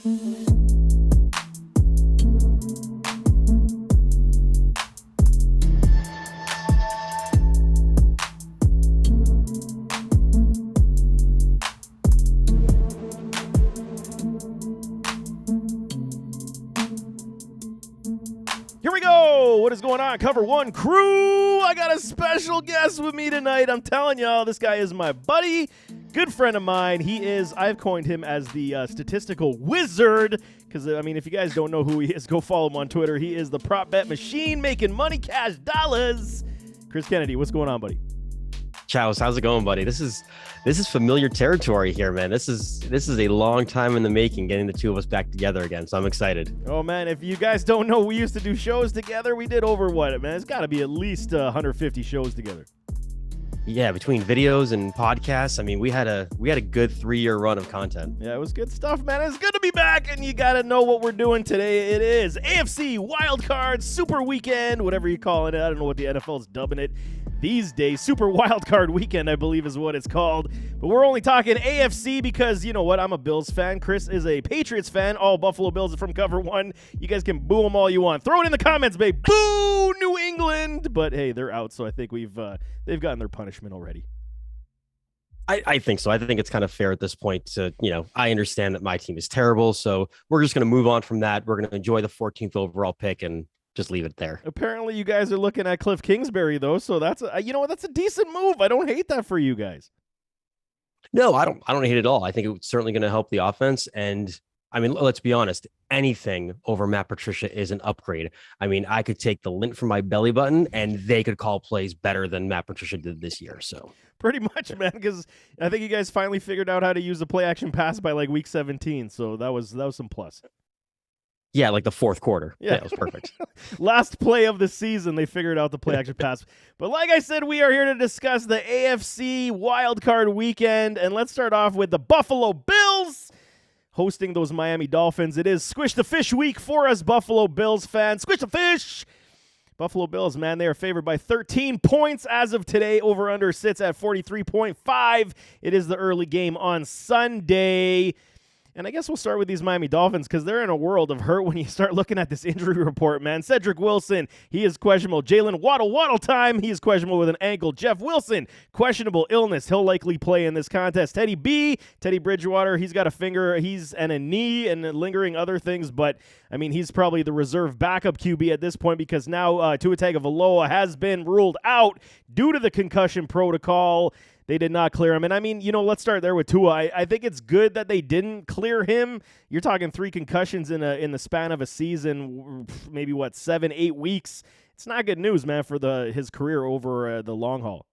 Here we go. What is going on, Cover One crew? I got a special guest with me tonight. I'm telling y'all, this guy is my buddy, good friend of mine. I've coined him as the statistical wizard because, I mean, if you guys don't know who he is, go follow him on Twitter. He is the prop bet machine making money, cash, dollars. Chris Kennedy, what's going on, buddy? Chows, how's it going, buddy? This is familiar territory here, man. This is a long time in the making, getting the two of us back together again. So I'm excited. Oh man, if you guys don't know, we used to do shows together. We did over what, man? It's got to be at least 150 shows together. Yeah, between videos and podcasts, I mean, we had a good 3-year run of content. Yeah, it was good stuff, man. It's good to be back, and you got to know what we're doing today. It is AFC WILDCARD Super Weekend, whatever you call it. I don't know what the NFL's dubbing it these days. Super WILDCARD Weekend, I believe is what it's called. But we're only talking AFC because, you know what, I'm a Bills fan. Chris is a Patriots fan. All Buffalo Bills are from Cover One. You guys can boo them all you want. Throw it in the comments, babe. Boo, New England! But hey, they're out, so I think they've gotten their punishment already. I think so. I think it's kind of fair at this point to, I understand that my team is terrible, so we're just going to move on from that. We're going to enjoy the 14th overall pick and just leave it there. Apparently, you guys are looking at Cliff Kingsbury, though, so that's a decent move. I don't hate that for you guys. No, I don't hate it at all. I think it's certainly going to help the offense. And I mean, let's be honest, anything over Matt Patricia is an upgrade. I mean, I could take the lint from my belly button and they could call plays better than Matt Patricia did this year. So pretty much, man, because I think you guys finally figured out how to use the play action pass by like week 17. So that was some plus. Yeah, like the fourth quarter. Yeah, it was perfect. Last play of the season, they figured out the play action pass. But like I said, we are here to discuss the AFC Wildcard Weekend. And let's start off with the Buffalo Bills hosting those Miami Dolphins. It is Squish the Fish week for us Buffalo Bills fans. Squish the Fish! Buffalo Bills, man, they are favored by 13 points as of today. Over-under sits at 43.5. It is the early game on Sunday. And I guess we'll start with these Miami Dolphins because they're in a world of hurt when you start looking at this injury report, man. Cedric Wilson, he is questionable. Jalen Waddle time, he is questionable with an ankle. Jeff Wilson, questionable illness. He'll likely play in this contest. Teddy Bridgewater, he's got a finger, and a knee and lingering other things. But, I mean, he's probably the reserve backup QB at this point because now Tua Tagovailoa has been ruled out due to the concussion protocol. They did not clear him. And, I mean, let's start there with Tua. I think it's good that they didn't clear him. You're talking 3 concussions in the span of a season, maybe, 7-8 weeks. It's not good news, man, for his career over the long haul.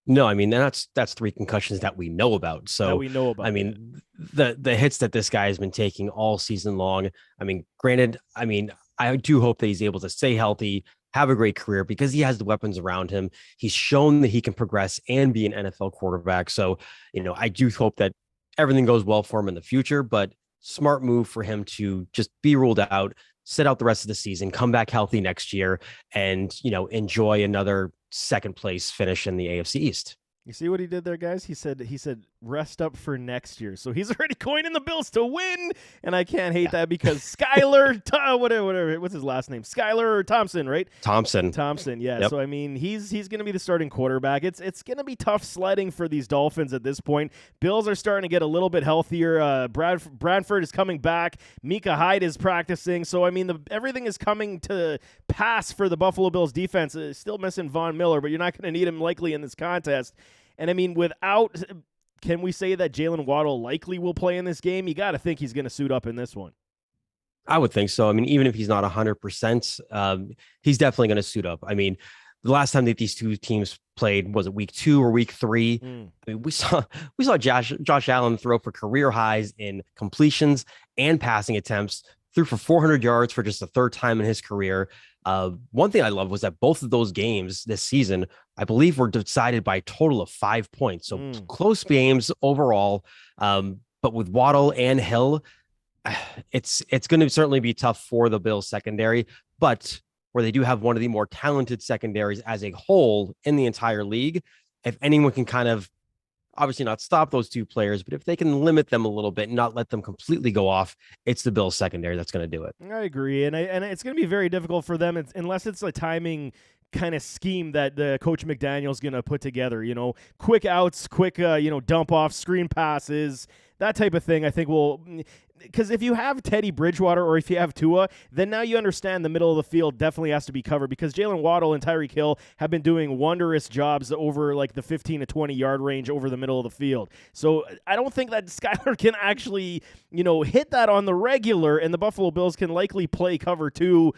No, I mean, that's 3 concussions that we know about. So, I mean, the hits that this guy has been taking all season long, I mean, granted, I mean, I do hope that he's able to stay healthy, have a great career because he has the weapons around him. He's shown that he can progress and be an NFL quarterback. So, I do hope that everything goes well for him in the future, but smart move for him to just be ruled out, sit out the rest of the season, come back healthy next year and, enjoy another second place finish in the AFC East. You see what he did there, guys? He said rest up for next year. So he's already coining the Bills to win, and I can't hate that because Skylar, whatever, what's his last name? Skylar Thompson, right? Thompson, yeah. Yep. So, I mean, he's going to be the starting quarterback. It's going to be tough sledding for these Dolphins at this point. Bills are starting to get a little bit healthier. Bradford is coming back. Micah Hyde is practicing. So, I mean, everything is coming to pass for the Buffalo Bills defense. Still missing Von Miller, but you're not going to need him likely in this contest. And, I mean, can we say that Jalen Waddle likely will play in this game? You got to think he's going to suit up in this one. I would think so. I mean, even if he's not 100%, he's definitely going to suit up. I mean, the last time that these two teams played, was it week 2 or week 3? I mean, we saw Josh Allen throw for career highs in completions and passing attempts, threw for 400 yards for just the 3rd time in his career. One thing I love was that both of those games this season, I believe, were decided by a total of 5 points. So close games overall. But with Waddle and Hill, it's going to certainly be tough for the Bills secondary, but where they do have one of the more talented secondaries as a whole in the entire league, if anyone can kind of obviously not stop those two players, but if they can limit them a little bit and not let them completely go off, it's the Bills secondary that's going to do it. I agree, and it's going to be very difficult for them unless it's a timing kind of scheme that the Coach McDaniel's going to put together. Quick outs, quick dump off, screen passes, that type of thing. I think will. Because if you have Teddy Bridgewater or if you have Tua, then now you understand the middle of the field definitely has to be covered because Jalen Waddle and Tyreek Hill have been doing wondrous jobs over like the 15 to 20 yard range over the middle of the field. So I don't think that Skylar can actually, hit that on the regular, and the Buffalo Bills can likely play cover 2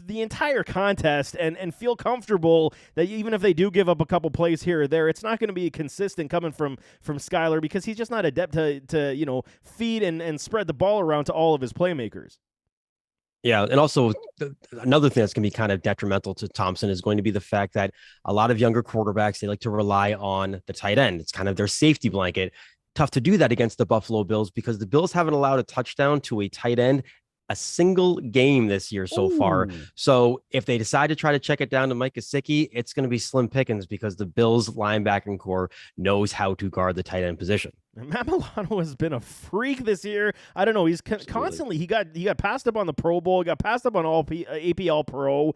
the entire contest and feel comfortable that even if they do give up a couple plays here or there, it's not going to be consistent coming from Skylar because he's just not adept to feed and spread the ball around to all of his playmakers. Yeah, and also another thing that's going to be kind of detrimental to Thompson is going to be the fact that a lot of younger quarterbacks, they like to rely on the tight end. It's kind of their safety blanket. Tough to do that against the Buffalo Bills because the Bills haven't allowed a touchdown to a tight end a single game this year so far. So if they decide to try to check it down to Mike Gesicki, it's going to be slim pickings because the Bills linebacking core knows how to guard the tight end position. Matt Milano has been a freak this year. I don't know. He's constantly, he got passed up on the Pro Bowl. He got passed up on AP All Pro.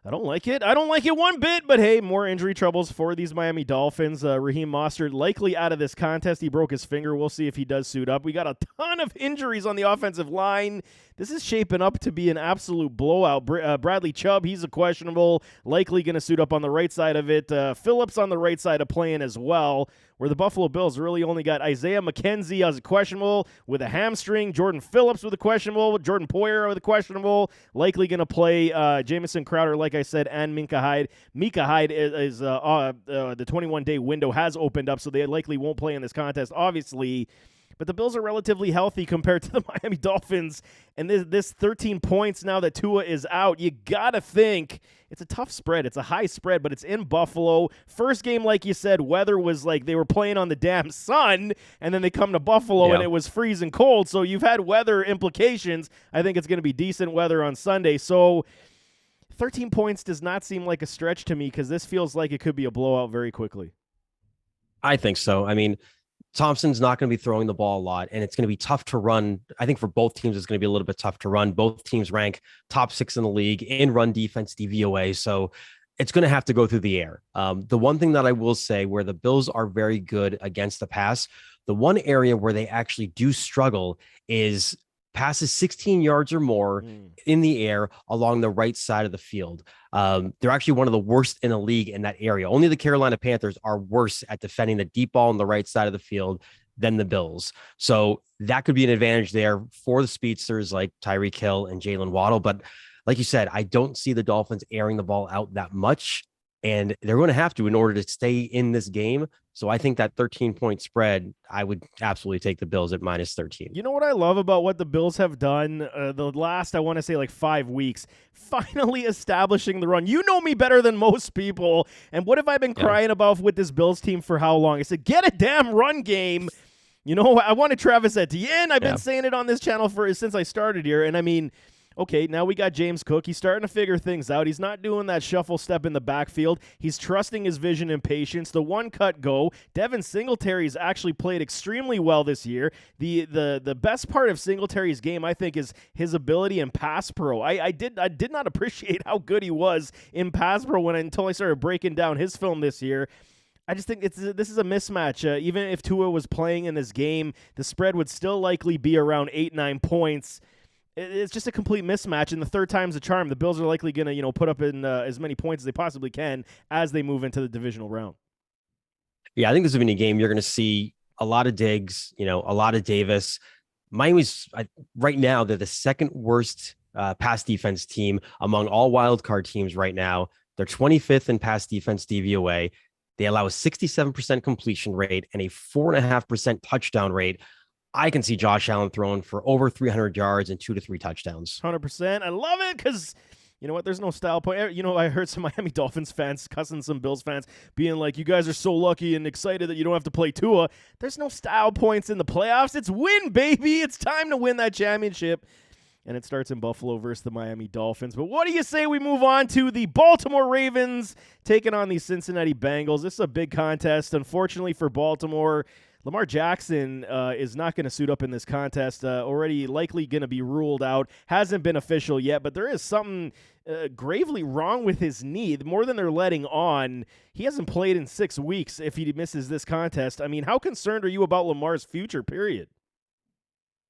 I don't like it. I don't like it one bit, but hey, more injury troubles for these Miami Dolphins. Raheem Mostert likely out of this contest. He broke his finger. We'll see if he does suit up. We got a ton of injuries on the offensive line. This is shaping up to be an absolute blowout. Bradley Chubb, he's a questionable, likely going to suit up on the right side of it. Phillips on the right side of playing as well, where the Buffalo Bills really only got Isaiah McKenzie as a questionable with a hamstring, Jordan Phillips with a questionable, Jordan Poyer with a questionable, likely going to play Jamison Crowder, like I said, and Micah Hyde. Micah Hyde is the 21-day window has opened up, so they likely won't play in this contest, obviously. But the Bills are relatively healthy compared to the Miami Dolphins. And this 13 points now that Tua is out, you got to think it's a tough spread. It's a high spread, but it's in Buffalo. First game, like you said, weather was like they were playing on the damn sun, and then they come to Buffalo and it was freezing cold. So you've had weather implications. I think it's going to be decent weather on Sunday. So 13 points does not seem like a stretch to me because this feels like it could be a blowout very quickly. I think so. I mean, Thompson's not going to be throwing the ball a lot, and it's going to be tough to run. I think for both teams, it's going to be a little bit tough to run. Both teams rank top 6 in the league in run defense DVOA, so it's going to have to go through the air. The one thing that I will say where the Bills are very good against the pass, the one area where they actually do struggle is passes 16 yards or more in the air along the right side of the field. They're actually one of the worst in the league in that area. Only the Carolina Panthers are worse at defending the deep ball on the right side of the field than the Bills. So that could be an advantage there for the speedsters like Tyreek Hill and Jalen Waddle. But like you said, I don't see the Dolphins airing the ball out that much, and they're going to have to in order to stay in this game. So I think that 13-point spread, I would absolutely take the Bills at minus 13. You know what I love about what the Bills have done the last, I want to say, like 5 weeks? Finally establishing the run. You know me better than most people. And what have I been crying about with this Bills team for how long? I said, get a damn run game. I wanted Travis Etienne. I've been saying it on this channel since I started here. And I mean, okay, now we got James Cook. He's starting to figure things out. He's not doing that shuffle step in the backfield. He's trusting his vision and patience. The one-cut go. Devin Singletary's actually played extremely well this year. The best part of Singletary's game, I think, is his ability in pass pro. I did not appreciate how good he was in pass pro until I started breaking down his film this year. I just think this is a mismatch. Even if Tua was playing in this game, the spread would still likely be around 8-9 points. It's just a complete mismatch, and the third time's a charm. The Bills are likely going to, put up in as many points as they possibly can as they move into the divisional round. Yeah, I think this is going to be a game you're going to see a lot of Diggs, a lot of Davis. Miami's right now, they're the second worst pass defense team among all wildcard teams right now. They're 25th in pass defense DVOA. They allow a 67% completion rate and a 4.5% touchdown rate. I can see Josh Allen throwing for over 300 yards and 2 to 3 touchdowns. 100%. I love it because, you know what, there's no style point. I heard some Miami Dolphins fans cussing some Bills fans being like, you guys are so lucky and excited that you don't have to play Tua. There's no style points in the playoffs. It's win, baby. It's time to win that championship. and it starts in Buffalo versus the Miami Dolphins. But what do you say we move on to the Baltimore Ravens taking on the Cincinnati Bengals? This is a big contest. Unfortunately for Baltimore, Lamar Jackson is not going to suit up in this contest. Already likely going to be ruled out. Hasn't been official yet, but there is something gravely wrong with his knee, more than they're letting on. He hasn't played in 6 weeks if he misses this contest. I mean, how concerned are you about Lamar's future, period?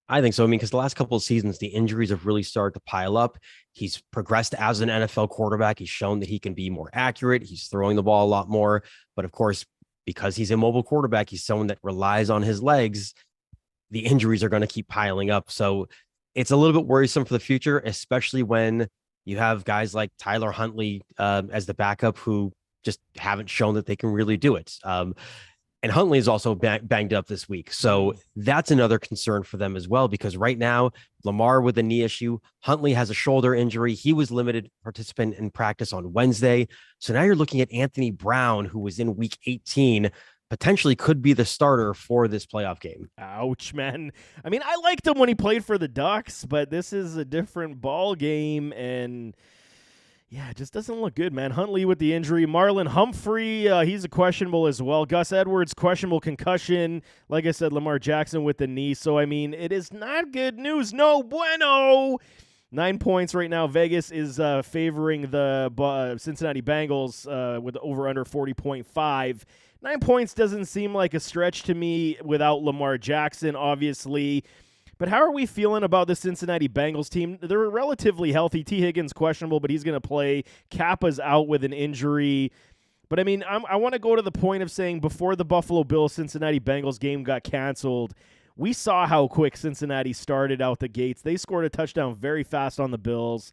I think so. I mean, because the last couple of seasons, the injuries have really started to pile up. He's progressed as an NFL quarterback. He's shown that he can be more accurate. He's throwing the ball a lot more. But of course, because he's a mobile quarterback, he's someone that relies on his legs. The injuries are going to keep piling up. So it's a little bit worrisome for the future, especially when you have guys like Tyler Huntley as the backup who just haven't shown that they can really do it. And Huntley is also banged up this week. So that's another concern for them as well, because right now, Lamar with a knee issue, Huntley has a shoulder injury. He was limited participant in practice on Wednesday. So now you're looking at Anthony Brown, who was in week 18, potentially could be the starter for this playoff game. Ouch, man. I mean, I liked him when he played for the Ducks, but this is a different ball game, and yeah, it just doesn't look good, man. Huntley with the injury. Marlon Humphrey, he's a questionable as well. Gus Edwards, questionable concussion. Like I said, Lamar Jackson with the knee. So, I mean, it is not good news. No bueno. 9 points right now. Vegas is favoring the Cincinnati Bengals with over-under 40.5. 9 points doesn't seem like a stretch to me without Lamar Jackson, obviously. But how are we feeling about the Cincinnati Bengals team? They're relatively healthy. T. Higgins questionable, but he's going to play. Kappa's out with an injury. But, I mean, I want to go to the point of saying before the Buffalo Bills-Cincinnati Bengals game got canceled, we saw how quick Cincinnati started out the gates. They scored a touchdown very fast on the Bills.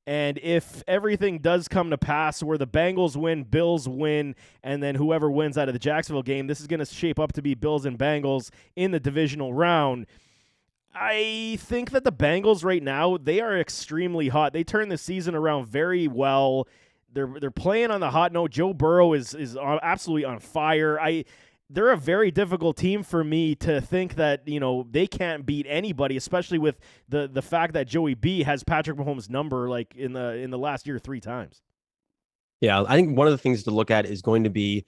And if everything does come to pass where the Bengals win, Bills win, and then whoever wins out of the Jacksonville game, this is going to shape up to be Bills and Bengals in the divisional round. I think that the Bengals right now, they are extremely hot. They turned the season around very well. They're playing on the hot note. Joe Burrow is absolutely on fire. They're a very difficult team for me to think that, you know, they can't beat anybody, especially with the fact that Joey B has Patrick Mahomes' number like in the last year 3 times. Yeah, I think one of the things to look at is going to be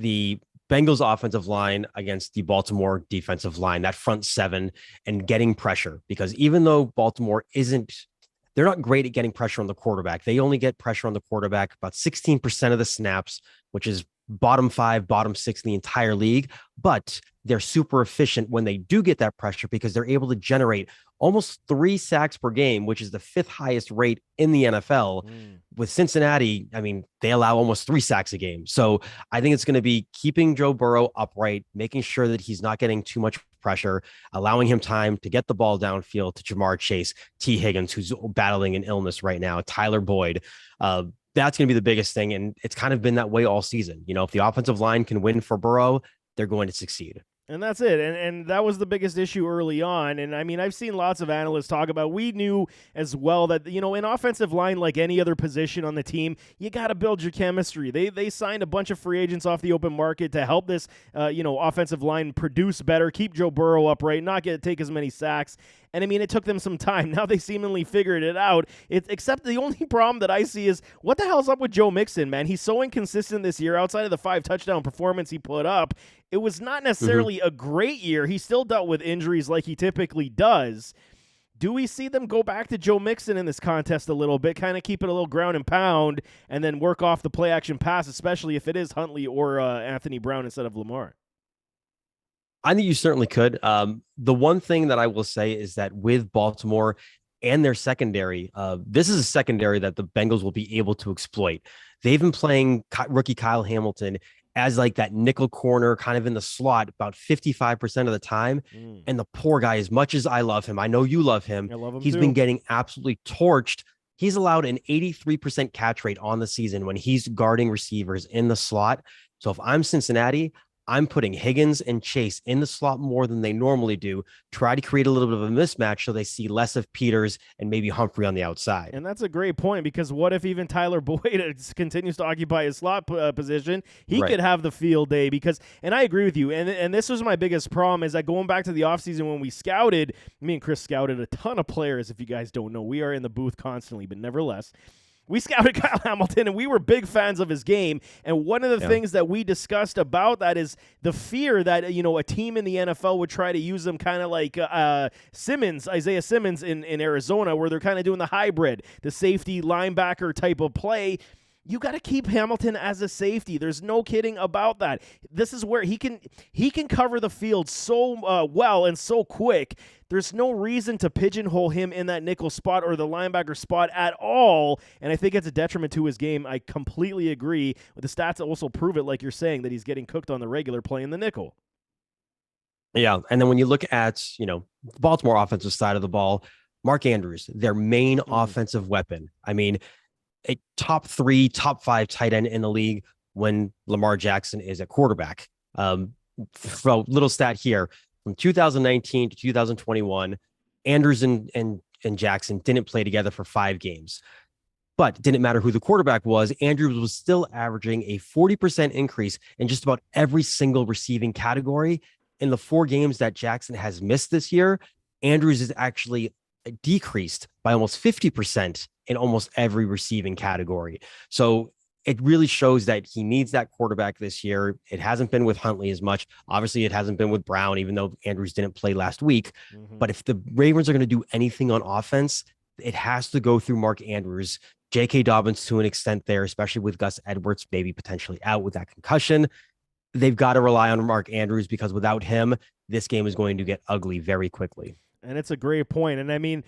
the Bengals offensive line against the Baltimore defensive line, that front 7, and getting pressure, because even though Baltimore they're not great at getting pressure on the quarterback. They only get pressure on the quarterback about 16% of the snaps, which is bottom 5, bottom 6 in the entire league. But they're super efficient when they do get that pressure because they're able to generate almost 3 sacks per game, which is the 5th highest rate in the NFL. With Cincinnati, I mean, they allow almost 3 sacks a game. So I think it's going to be keeping Joe Burrow upright, making sure that he's not getting too much pressure, allowing him time to get the ball downfield to Jamar Chase, T. Higgins, who's battling an illness right now, Tyler Boyd. That's going to be the biggest thing. And it's kind of been that way all season. You know, if the offensive line can win for Burrow, they're going to succeed. And that's it. And that was the biggest issue early on. And, I mean, I've seen lots of analysts talk about, we knew as well that, you know, in offensive line, like any other position on the team, you got to build your chemistry. They signed a bunch of free agents off the open market to help this, offensive line produce better, keep Joe Burrow upright, not take as many sacks. And, I mean, it took them some time. Now they seemingly figured it out. Except the only problem that I see is, what the hell's up with Joe Mixon, man? He's so inconsistent this year. Outside of the 5 touchdown performance he put up, it was not necessarily a great year. He still dealt with injuries like he typically does. Do we see them go back to Joe Mixon in this contest a little bit, kind of keep it a little ground and pound, and then work off the play-action pass, especially if it is Huntley or Anthony Brown instead of Lamar? I think you certainly could. The one thing that I will say is that with Baltimore and their secondary, this is a secondary that the Bengals will be able to exploit. They've been playing rookie Kyle Hamilton as like that nickel corner kind of in the slot about 55% of the time. And the poor guy, as much as I love him, I know you love him, I love him he's too. been getting absolutely torched. He's allowed an 83% catch rate on the season when he's guarding receivers in the slot. So if I'm Cincinnati, I'm putting Higgins and Chase in the slot more than they normally do, try to create a little bit of a mismatch so they see less of Peters and maybe Humphrey on the outside. And that's a great point, because what if even Tyler Boyd continues to occupy his slot position? He could have the field day, because, and I agree with you, and this was my biggest problem, is that going back to the offseason when we scouted, me and Chris scouted a ton of players. If you guys don't know, we are in the booth constantly, but nevertheless, we scouted Kyle Hamilton, and we were big fans of his game. And one of the things that we discussed about that is the fear that, a team in the NFL would try to use them kind of like Isaiah Simmons in Arizona, where they're kind of doing the hybrid, the safety linebacker type of play. You got to keep Hamilton as a safety. There's no kidding about that. This is where he can cover the field so well and so quick. There's no reason to pigeonhole him in that nickel spot or the linebacker spot at all, and I think it's a detriment to his game. I completely agree. The stats also prove it, like you're saying, that he's getting cooked on the regular playing the nickel. Yeah, and then when you look at, the Baltimore offensive side of the ball, Mark Andrews, their main offensive weapon. I mean, a top 3, top 5 tight end in the league when Lamar Jackson is at quarterback. For a little stat here, from 2019 to 2021, Andrews and Jackson didn't play together for 5 games. But it didn't matter who the quarterback was. Andrews was still averaging a 40% increase in just about every single receiving category. In the 4 games that Jackson has missed this year, Andrews is actually decreased by almost 50% in almost every receiving category. So it really shows that he needs that quarterback this year. It hasn't been with Huntley as much. Obviously, it hasn't been with Brown, even though Andrews didn't play last week. But if the Ravens are going to do anything on offense, it has to go through Mark Andrews. J.K. Dobbins to an extent there, especially with Gus Edwards maybe potentially out with that concussion. They've got to rely on Mark Andrews, because without him, this game is going to get ugly very quickly. And it's a great point. And I mean,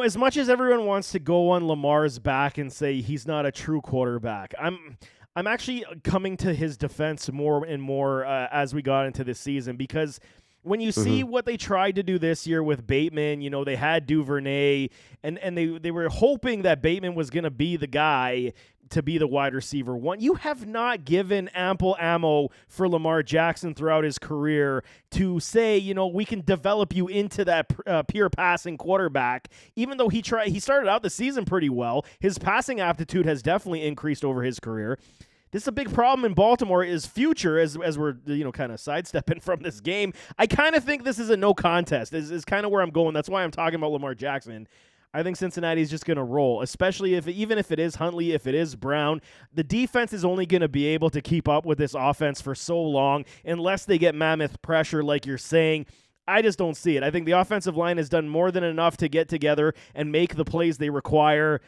as much as everyone wants to go on Lamar's back and say he's not a true quarterback, I'm actually coming to his defense more and more as we got into this season, because when you see what they tried to do this year with Bateman, they had Duvernay, and they were hoping that Bateman was going to be the guy to be the wide receiver one. You have not given ample ammo for Lamar Jackson throughout his career to say, we can develop you into that pure passing quarterback. Even though he started out the season pretty well, his passing aptitude has definitely increased over his career. This is a big problem in Baltimore is future, as we're kind of sidestepping from this game. I kind of think this is a no contest is kind of where I'm going. That's why I'm talking about Lamar Jackson. I think Cincinnati is just going to roll, especially even if it is Huntley, if it is Brown. The defense is only going to be able to keep up with this offense for so long unless they get mammoth pressure like you're saying. I just don't see it. I think the offensive line has done more than enough to get together and make the plays they require.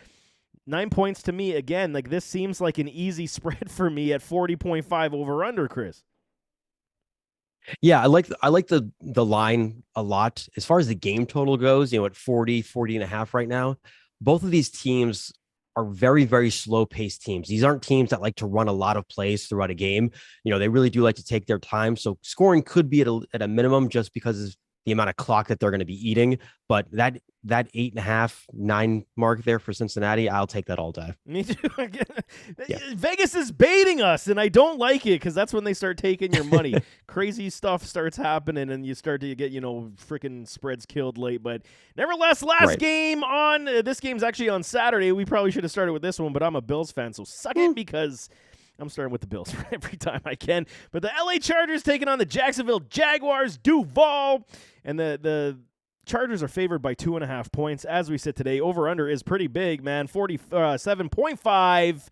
9 points to me, again, like this seems like an easy spread for me at 40.5 over under, Chris. Yeah, I like the line a lot. As far as the game total goes, at 40 and a half right now, both of these teams are very, very slow-paced teams. These aren't teams that like to run a lot of plays throughout a game. They really do like to take their time. So scoring could be at a minimum just because of the amount of clock that they're going to be eating. But that 8.5, 9 mark there for Cincinnati, I'll take that all day. Me too. Yeah. Vegas is baiting us, and I don't like it, because that's when they start taking your money. Crazy stuff starts happening, and you start to get, freaking spreads killed late. But nevertheless, game on this game's actually on Saturday. We probably should have started with this one, but I'm a Bills fan, so suck it, because I'm starting with the Bills every time I can. But the LA Chargers taking on the Jacksonville Jaguars, Duval. And the Chargers are favored by 2.5 points. As we sit today, over-under is pretty big, man, 47.5.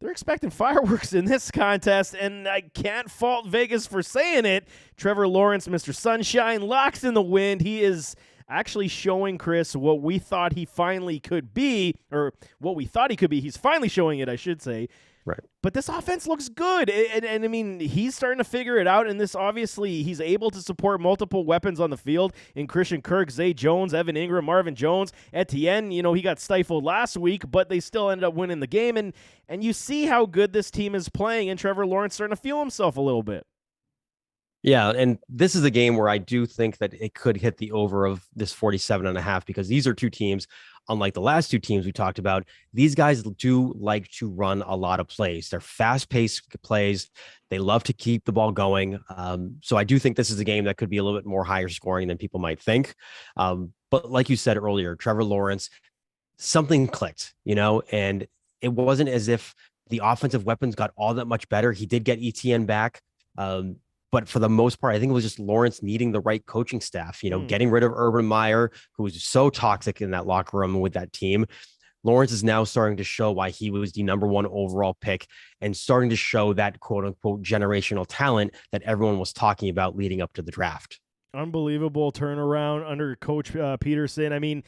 They're expecting fireworks in this contest, and I can't fault Vegas for saying it. Trevor Lawrence, Mr. Sunshine, locks in the wind. He is actually showing, Chris, what we thought he finally could be, or what we thought he could be. He's finally showing it, I should say. Right. But this offense looks good. And I mean, he's starting to figure it out. And this, obviously, he's able to support multiple weapons on the field in Christian Kirk, Zay Jones, Evan Ingram, Marvin Jones. Etienne, he got stifled last week, but they still ended up winning the game. And you see how good this team is playing, and Trevor Lawrence starting to feel himself a little bit. Yeah, and this is a game where I do think that it could hit the over of this 47.5 because these are two teams, unlike the last two teams we talked about, these guys do like to run a lot of plays. They're fast-paced plays. They love to keep the ball going. So I do think this is a game that could be a little bit more higher scoring than people might think. But like you said earlier, Trevor Lawrence, something clicked, and it wasn't as if the offensive weapons got all that much better. He did get ETN back. But for the most part, I think it was just Lawrence needing the right coaching staff, getting rid of Urban Meyer, who was so toxic in that locker room with that team. Lawrence is now starting to show why he was the number one overall pick and starting to show that quote unquote generational talent that everyone was talking about leading up to the draft. Unbelievable turnaround under Coach Peterson. I mean,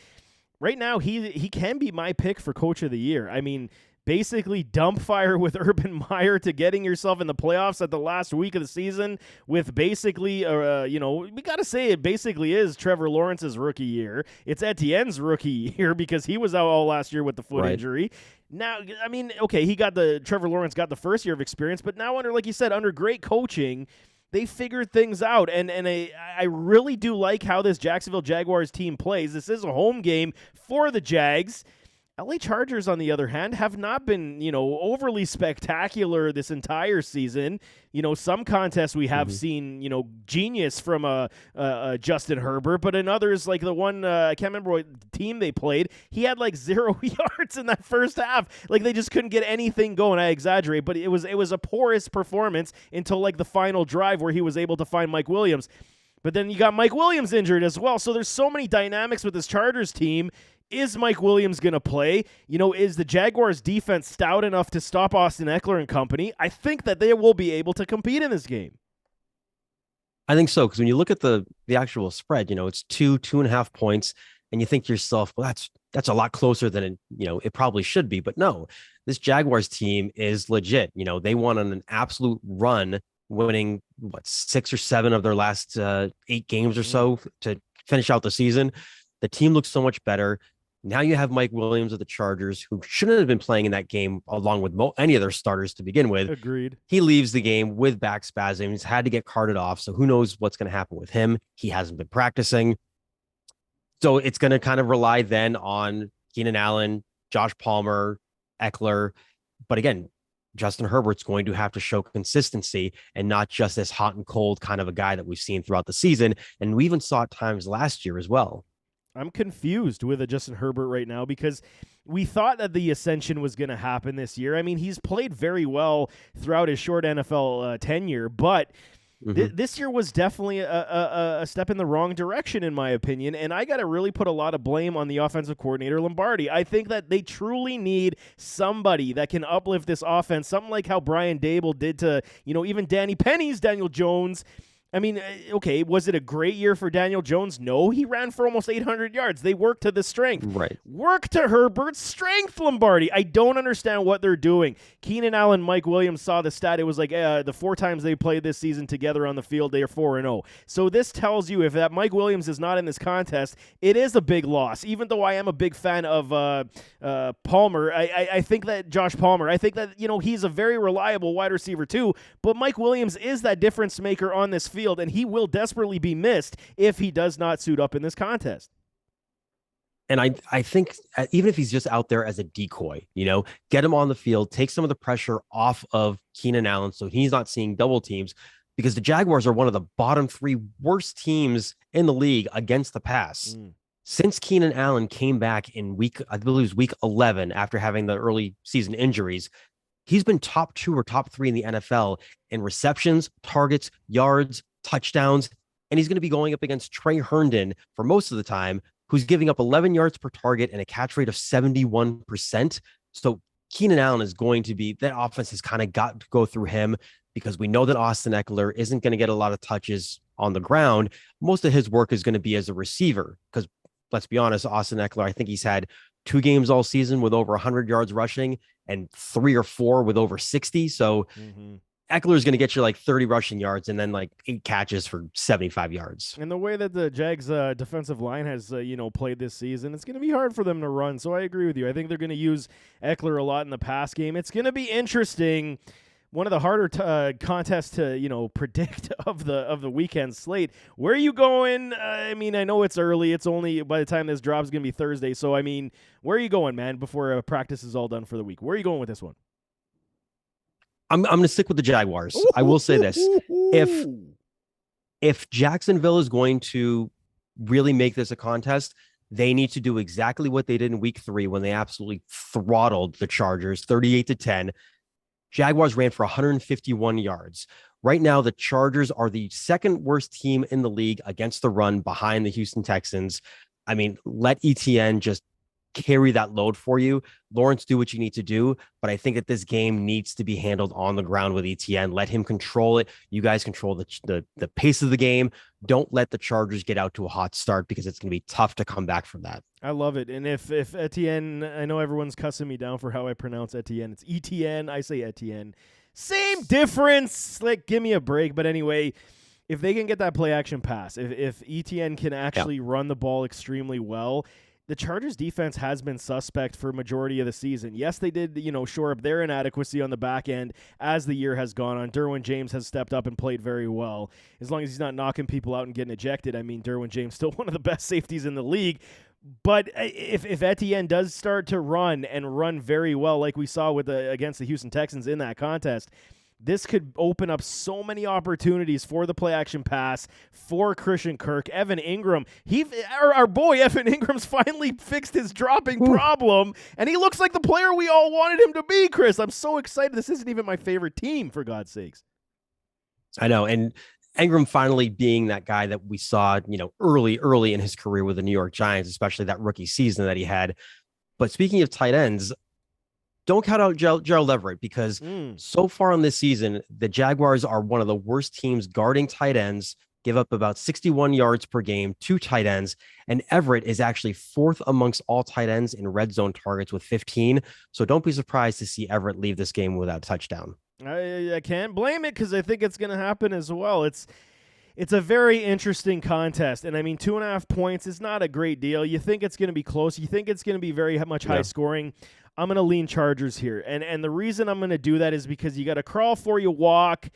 right now he can be my pick for Coach of the Year. I mean, basically dump fire with Urban Meyer to getting yourself in the playoffs at the last week of the season with basically, we got to say it basically is Trevor Lawrence's rookie year. It's Etienne's rookie year because he was out all last year with the foot injury. Now, I mean, okay, Trevor Lawrence got the first year of experience, but now like you said, under great coaching, they figured things out, and I really do like how this Jacksonville Jaguars team plays. This is a home game for the Jags. LA Chargers, on the other hand, have not been, overly spectacular this entire season. Some contests we have seen, genius from Justin Herbert, but in others, like the one, I can't remember what team they played, he had like 0 yards in that first half. Like they just couldn't get anything going. I exaggerate, but it was a porous performance until like the final drive where he was able to find Mike Williams. But then you got Mike Williams injured as well. So there's so many dynamics with this Chargers team. Is Mike Williams going to play? Is the Jaguars defense stout enough to stop Austin Eckler and company? I think that they will be able to compete in this game. I think so, because when you look at the actual spread, it's 2.5 points, and you think to yourself, well, that's a lot closer than it probably should be. But no, this Jaguars team is legit. They went on an absolute run, winning 6 or 7 of their last 8 games or so to finish out the season. The team looks so much better. Now you have Mike Williams of the Chargers, who shouldn't have been playing in that game along with any of their starters to begin with. Agreed. He leaves the game with back spasms, had to get carted off. So who knows what's going to happen with him? He hasn't been practicing. So it's going to kind of rely then on Keenan Allen, Josh Palmer, Eckler. But again, Justin Herbert's going to have to show consistency and not just this hot and cold kind of a guy that we've seen throughout the season. And we even saw it times last year as well. I'm confused with Justin Herbert right now because we thought that the ascension was going to happen this year. I mean, he's played very well throughout his short NFL tenure, but this year was definitely a step in the wrong direction, in my opinion, and I got to really put a lot of blame on the offensive coordinator, Lombardi. I think that they truly need somebody that can uplift this offense, something like how Brian Dable did to, even Danny Penny's Daniel Jones. I mean, okay, was it a great year for Daniel Jones? No, he ran for almost 800 yards. They worked to the strength. Right. Work to Herbert's strength, Lombardi. I don't understand what they're doing. Keenan Allen, Mike Williams saw the stat. It was like the 4 times they played this season together on the field, they are 4-0. So this tells you if that Mike Williams is not in this contest, it is a big loss. Even though I am a big fan of Palmer, I think that Josh Palmer, I think that, he's a very reliable wide receiver too, but Mike Williams is that difference maker on this field, and he will desperately be missed if he does not suit up in this contest. And I think even if he's just out there as a decoy, get him on the field, take some of the pressure off of Keenan Allen so he's not seeing double teams, because the Jaguars are one of the bottom 3 worst teams in the league against the pass. Since Keenan Allen came back in week 11 after having the early season injuries, he's been top 2 or top 3 in the NFL in receptions, targets, yards, touchdowns, and he's going to be going up against Trey Herndon for most of the time, who's giving up 11 yards per target and a catch rate of 71%. So Keenan Allen is going to be, that offense has kind of got to go through him, because we know that Austin Eckler isn't going to get a lot of touches on the ground. Most of his work is going to be as a receiver, because let's be honest, Austin Eckler, I think he's had 2 games all season with over 100 yards rushing and 3 or 4 with over 60. So Eckler is going to get you like 30 rushing yards and then like 8 catches for 75 yards. And the way that the Jags defensive line has, played this season, it's going to be hard for them to run. So I agree with you. I think they're going to use Eckler a lot in the pass game. It's going to be interesting. one of the harder contests to predict of the weekend slate. Where are you going? I mean, I know it's early. It's only by the time this drops going to be Thursday. So I mean, where are you going, man? Before practice is all done for the week, where are you going with this one? I'm going to stick with the Jaguars. I will say this: if Jacksonville is going to really make this a contest, they need to do exactly what they did in week 3 when they absolutely throttled the Chargers 38-10. Jaguars ran for 151 yards. Right now, the Chargers are the second worst team in the league against the run behind the Houston Texans. I mean, let ETN just carry that load for you. Lawrence, do what you need to do. But I think that this game needs to be handled on the ground with ETN. Let him control it. You guys control the pace of the game. Don't let the Chargers get out to a hot start because it's going to be tough to come back from that. I love it. And if Etienne, I know everyone's cussing me down for how I pronounce Etienne. It's ETN. I say Etienne. Same difference. Like, give me a break. But anyway, if they can get that play action pass, if ETN can actually run the ball extremely well, the Chargers defense has been suspect for majority of the season. Yes, they did, shore up their inadequacy on the back end as the year has gone on. Derwin James has stepped up and played very well. As long as he's not knocking people out and getting ejected, I mean, Derwin James still one of the best safeties in the league. But if Etienne does start to run and run very well, like we saw against the Houston Texans in that contest, this could open up so many opportunities for the play action pass for Christian Kirk. Evan Ingram, our boy Evan Ingram's finally fixed his dropping problem, and he looks like the player we all wanted him to be, Chris. I'm so excited. This isn't even my favorite team, for God's sakes. I know, and Ingram finally being that guy that we saw, early in his career with the New York Giants, especially that rookie season that he had. But speaking of tight ends, don't count out Gerald Everett because so far on this season, the Jaguars are one of the worst teams guarding tight ends, give up about 61 yards per game to tight ends. And Everett is actually 4th amongst all tight ends in red zone targets with 15. So don't be surprised to see Everett leave this game without a touchdown. I can't blame it because I think it's going to happen as well. It's a very interesting contest. And I mean, 2.5 points is not a great deal. You think it's going to be close. You think it's going to be very much high scoring. I'm going to lean Chargers here. And the reason I'm going to do that is because you got to crawl before you walk.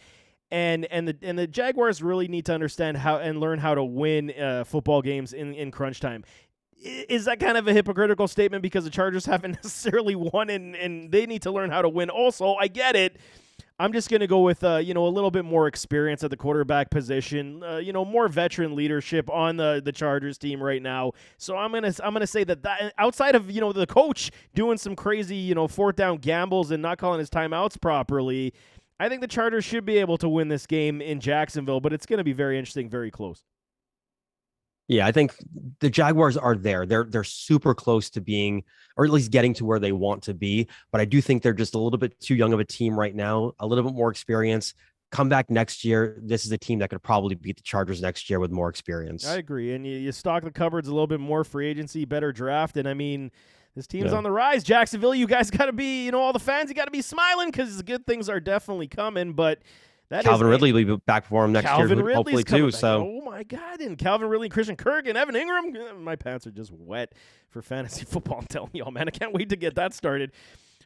And the Jaguars really need to understand how and learn how to win football games in crunch time. Is that kind of a hypocritical statement because the Chargers haven't necessarily won and they need to learn how to win also? I get it. I'm just going to go with a little bit more experience at the quarterback position, more veteran leadership on the Chargers team right now. So I'm going to say that outside of, the coach doing some crazy, 4th down gambles and not calling his timeouts properly, I think the Chargers should be able to win this game in Jacksonville, but it's going to be very interesting, very close. Yeah, I think the Jaguars are there. They're super close to being, or at least getting to where they want to be. But I do think they're just a little bit too young of a team right now, a little bit more experience. Come back next year. This is a team that could probably beat the Chargers next year with more experience. I agree. And you stock the cupboards a little bit more, free agency, better draft. And I mean, this team's on the rise. Jacksonville, you guys got to be, all the fans, you got to be smiling because good things are definitely coming. But Calvin Ridley will be back for him next year, hopefully too. So, oh my God! And Calvin Ridley, Christian Kirk, and Evan Ingram. My pants are just wet for fantasy football. I'm telling y'all, man, I can't wait to get that started.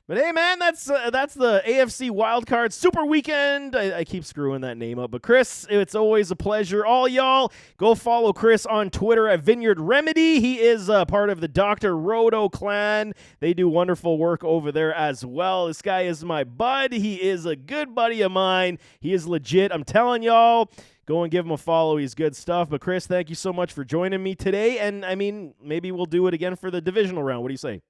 But hey, man, that's the AFC WildCard Super Weekend. I keep screwing that name up. But Chris, it's always a pleasure. All y'all, go follow Chris on Twitter at Vineyard Remedy. He is part of the Dr. Roto clan. They do wonderful work over there as well. This guy is my bud. He is a good buddy of mine. He is legit. I'm telling y'all, go and give him a follow. He's good stuff. But Chris, thank you so much for joining me today. And I mean, maybe we'll do it again for the divisional round. What do you say?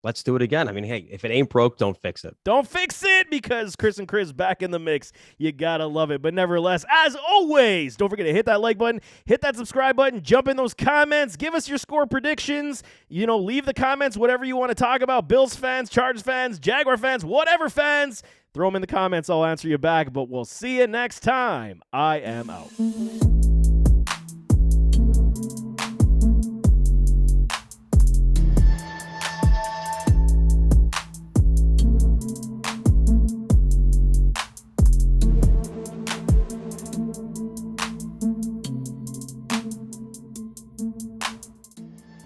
Let's do it again. I mean, hey, if it ain't broke, don't fix it. Don't fix it because Chris and Chris back in the mix. You got to love it. But nevertheless, as always, don't forget to hit that like button, hit that subscribe button, jump in those comments, give us your score predictions. Leave the comments, whatever you want to talk about. Bills fans, Chargers fans, Jaguar fans, whatever fans. Throw them in the comments. I'll answer you back. But we'll see you next time. I am out.